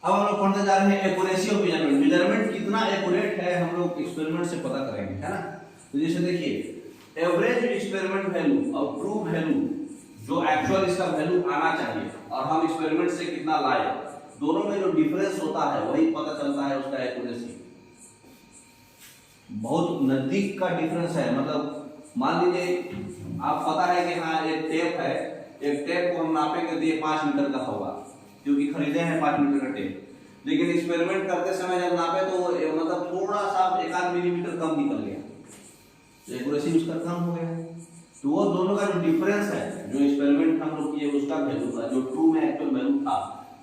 अब हम लोग पढ़ने जा रहे हैं एक्यूरेसी ऑफ मेजरमेंट। मेजरमेंट कितना एक्यूरेट है हम लोग एक्सपेरिमेंट से पता करेंगे, है ना। तो जैसे देखिए एवरेज एक्सपेरिमेंट वैल्यू और ट्रू वैल्यू जो एक्चुअल इसका वैल्यू आना चाहिए और हम एक्सपेरिमेंट से कितना लाए, दोनों में जो डिफरेंस होता है वही पता चलता है उसका एक्यूरेसी। बहुत नजदीक का डिफरेंस है, मतलब मान लीजिए आप पता है कि हाँ एक टेप है, एक टेप को हम नापेंगे तो ये 5 मीटर का होगा क्योंकि खरीदे हैं 5 मीटर का टेप, लेकिन एक्सपेरिमेंट करते समय जब नापे तो मतलब थोड़ा सा 1-8 मिलीमीटर कम निकल गया, तो एक्यूरेसी उसका कम हो गया। तो वो दोनों का जो डिफरेंस है, जो एक्सपेरिमेंट हम लोग किए उसका वैल्यू था, जो ट्रू में एक्चुअल वैल्यू था,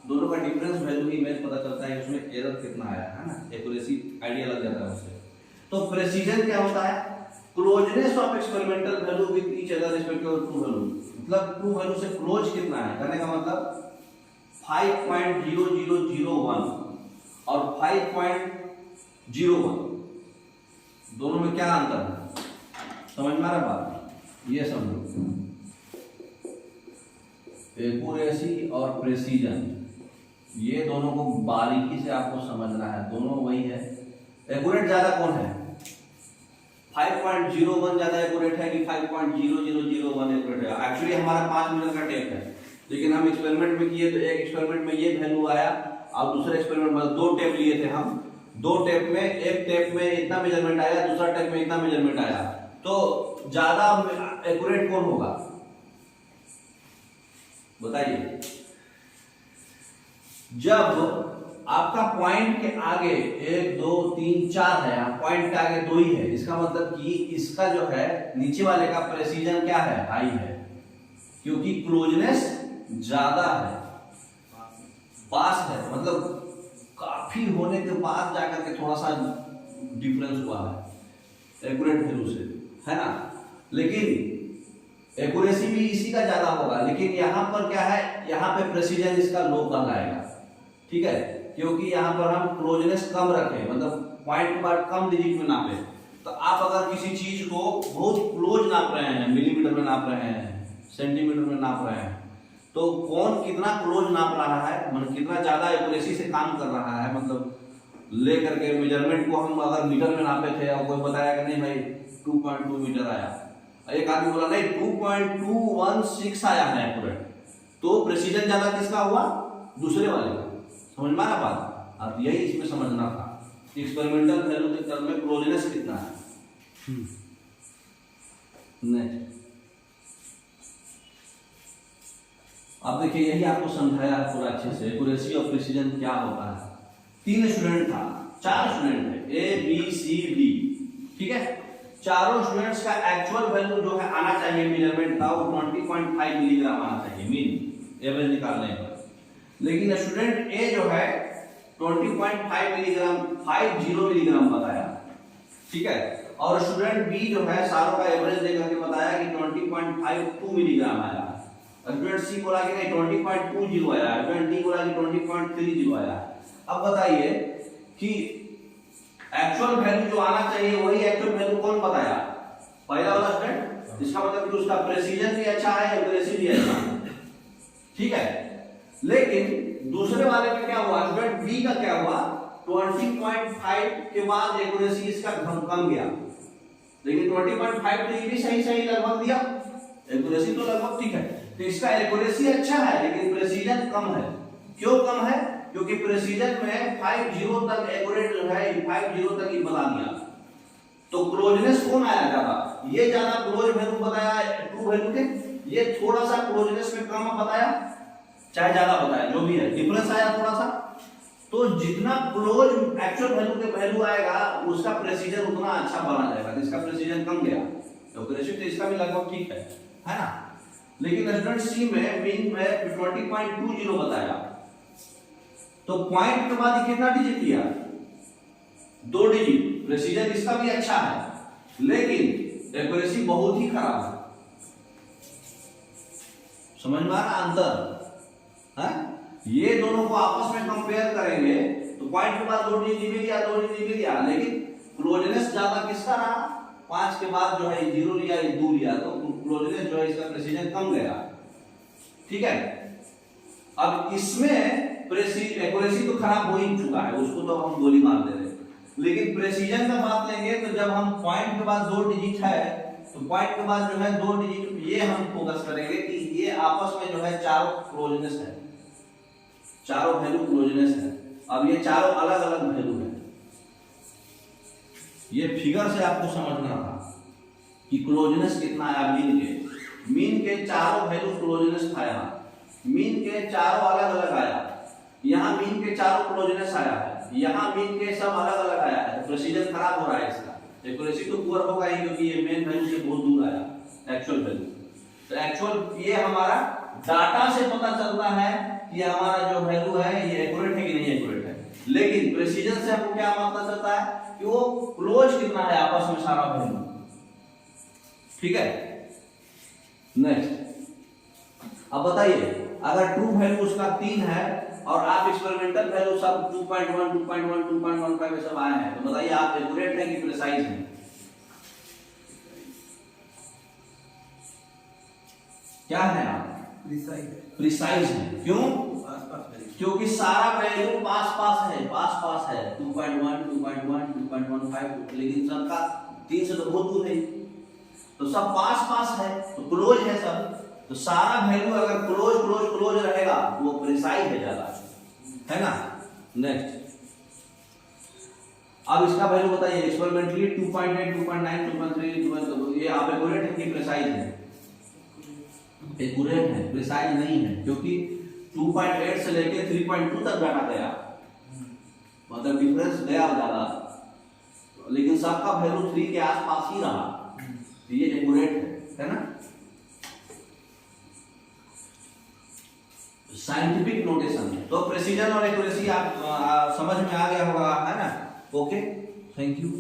दोनों का डिफरेंस वैल्यू ही में पता चलता है उसमें एरर कितना आया है ना, एक्यूरेसी आइडिया लग जाता है उससे। तो प्रेसिजन क्या होता है? Closeness of experimental value with each other respect to true value, मतलब ट्रू वैल्यू से क्लोज कितना है कहने का मतलब 5.0001 और 5.01 दोनों में क्या अंतर है, समझ में आ रहा बात? ये समझो एक्यूरेसी और प्रेसिजन, ये दोनों को बारीकी से आपको समझना है, दोनों वही है। एक्यूरेट ज्यादा कौन है? 5.01 ज्यादा एक्यूरेट है कि 5.0001 एक्यूरेट है? एक्चुअली हमारा 5 मीटर का टेप है, लेकिन हम एक्सपेरिमेंट में किए तो एक एक्सपेरिमेंट में ये वैल्यू आया और दूसरे एक्सपेरिमेंट में 2 टेप लिए थे हम, 2 टेप में एक टेप में इतना मेजरमेंट आया, दूसरा टेप में इतना मेजरमेंट आया, तो ज्यादा एक्यूरेट कौन होगा बताइए? जब आपका पॉइंट के आगे 1 2 3 4 है, पॉइंट के आगे 2 ही है, इसका मतलब कि इसका जो है नीचे वाले का प्रेसिजन क्या है? हाई है, क्योंकि क्लोजनेस ज्यादा है, पास है, मतलब काफी होने के बाद जाकर के थोड़ा सा डिफरेंस हुआ है एक्यूरेट वैल्यू से, है ना। लेकिन एक्यूरेसी भी इसी का ज्यादा होगा, लेकिन यहां पर क्या है, यहां पे प्रेसिजन इसका लो कहलाएगा, ठीक है, क्योंकि यहां पर हम क्लोजनेस कम रखें, मतलब पॉइंट के बाद कम डिजिट में नापे। तो आप अगर किसी चीज को बहुत क्लोज नाप रहे हैं, मिलीमीटर में नाप रहे हैं, सेंटीमीटर में नाप रहे हैं, तो कौन कितना क्लोज नाप रहा है, मतलब कितना ज्यादा एक्यूरेसी से काम कर रहा है, मतलब ले करके मेजरमेंट को हम अगर मीटर में नापे थे और कोई बताया कि नहीं भाई 2.2 मीटर आया, एक आदमी बोला नहीं 2.216 आया है एक्यूरेट, तो प्रेसिजन ज्यादा किसका हुआ? दूसरे वाले का। समझ में आ रहा बात? अब यही इसमें समझना था, एक्सपेरिमेंटल वैल्यू के टर्म में क्लोजनेस कितना है। नहीं अब देखिए यही आपको समझाया पूरा अच्छे से, एक्यूरेसी और प्रेसिजन क्या होता है। 3 स्टूडेंट था, 4 स्टूडेंट थे, A B C D, ठीक है। चारों स्टूडेंट्स का एक्चुअल वैल्यू जो है आना चाहिए मेजरमेंट का, वो 20.5 मिलीग्राम आना चाहिए मीन एवरेज निकालने पर, लेकिन स्टूडेंट ए जो है 20.5 मिलीग्राम 50 मिलीग्राम बताया, ठीक है, और स्टूडेंट बी जो है सारों का एवरेज लेकर के बताया कि 20.52 मिलीग्राम आया, स्टूडेंट सी बोला कि नहीं 20.20 आया, स्टूडेंट डी बोला कि 20.30 आया। अब बताइए कि एक्चुअल वैल्यू जो आना चाहिए वही एक्चुअल वैल्यू कौन बताया? पहला वाला स्टूडेंट, इसका मतलब कि उसका प्रेसिजन भी अच्छा है, एक्यूरेसी भी अच्छा है, ठीक है। लेकिन दूसरे वाले में क्या हुआ, स्टूडेंट बी का क्या हुआ, 20.5 के बाद एक्यूरेसी इसका कम गया, लेकिन 20.5 तो ये भी सही सही लगभग दिया, एक्यूरेसी तो लगभग ठीक है, तो इसका एक्यूरेसी अच्छा है लेकिन प्रेसिजन कम है। क्यों कम है? क्योंकि प्रेसिजन में 50 तक एक्यूरेट जो है 50 तक ही बता दिया, तो क्लोजनेस कौन आया ज्यादा? ये ज्यादा क्लोज वैल्यू बताया ट्रू वैल्यू के, ये थोड़ा सा क्लोजनेस में कम बताया, चाहे ज्यादा बताया, जो भी है डिफरेंस आया थोड़ा सा। तो जितना क्लोज एक्चुअल वैल्यू के वैल्यू आएगा उसका प्रेसिजन उतना अच्छा बना जाएगा, जिसका प्रेसिजन कम गया तो एक्यूरेसी तो इसका भी लगभग ठीक है ना। लेकिन स्टूडेंट सी में मीन में 20.20 बताया, तो पॉइंट के बाद कितना डिजिट लिया? 2 डिजिट, प्रेसिजन इसका भी अच्छा है लेकिन एक्यूरेसी बहुत ही खराब है। समझ में आ रहा अंतर है? ये दोनों को आपस में कंपेयर करेंगे तो पॉइंट के बाद 2 डिजिट भी लिया, 2 डिजिट भी लिया, लेकिन क्लोजनेस ज्यादा किसका रहा? 5 के बाद जो है 0 लिया, 2 लिया, तो क्लोजनेस जो है इसका प्रेसिजन कम गया, ठीक है। अब इसमें एक्यूरेसी तो खराब हो ही चुका है, उसको तो हम गोली मार दे रहे हैं, लेकिन प्रेसिजन का बात लेंगे तो जब हम पॉइंट के बाद 2 डिजिट है तो पॉइंट के बाद जो है 2 डिजिट, ये हम फोकस करेंगे कि ये आपस में जो है चारों क्लोजनेस है, चारों वैल्यू क्लोजनेस है। अब ये चारों अलग अलग वैल्यू है, ये फिगर से आपको समझना था कि क्लोजनेस कितना आया मीन के चारों वैल्यू क्लोजनेस था, यहाँ मीन के चारों अलग अलग आया, यहाँ मीन के चारों क्लोजनेस आया है, यहाँ मीन के सब अलग अलग आया है, तो प्रेसिजन खराब हो रहा है इसका, एक्यूरेसी तो पुअर होगा ही क्योंकि ये मेन वैल्यू से बहुत दूर आया एक्चुअल वैल्यू। तो एक्चुअल ये हमारा डाटा से पता चलता है कि हमारा जो वैल्यू है ये एक्यूरेट है कि नहीं एक्यूरेट है, लेकिन प्रेसिजन से हमको क्या पता चलता है कि वो क्लोज कितना है आपस में सारा वैल्यू। ठीक है, नेक्स्ट अब बताइए अगर ट्रू वैल्यू उसका 3 है और आप एक्सपेरिमेंटल वैल्यू सब 2.1 2.1 2.15 सब आए हैं, तो बताइए आप एक्यूरेट है कि प्रिसाइज है? क्या है आप? प्रिसाइज है। क्यों? क्योंकि सारा वैल्यू पास है 2.1 2.1 2.15, लेकिन सबका 3 से तो बहुत दूर है, तो सब पास है तो क्लोज है सब, तो सारा वैल्यू अगर क्लोज रहेगा तो वो प्रिसाइज है ज्यादा, है ना। नेक्स्ट अब इसका वैल्यू बताइए एक्सपेरिमेंटली 2.8 2.9 2.3 ये आप एक्यूरेट है कि प्रिसाइज है? एक्यूरेट है, प्रिसाइज नहीं है, क्योंकि 2.8 से लेके 3.2 तक डाटा गया, मतलब डिफरेंस गया ज्यादा, लेकिन सबका वैल्यू 3 के आसपास ही रहा, तो ये एक्यूरेट है ना। साइंटिफिक नोटेशन है, तो प्रेसिजन और एक्यूरेसी आप समझ में आ गया होगा, है ना। Okay, thank you.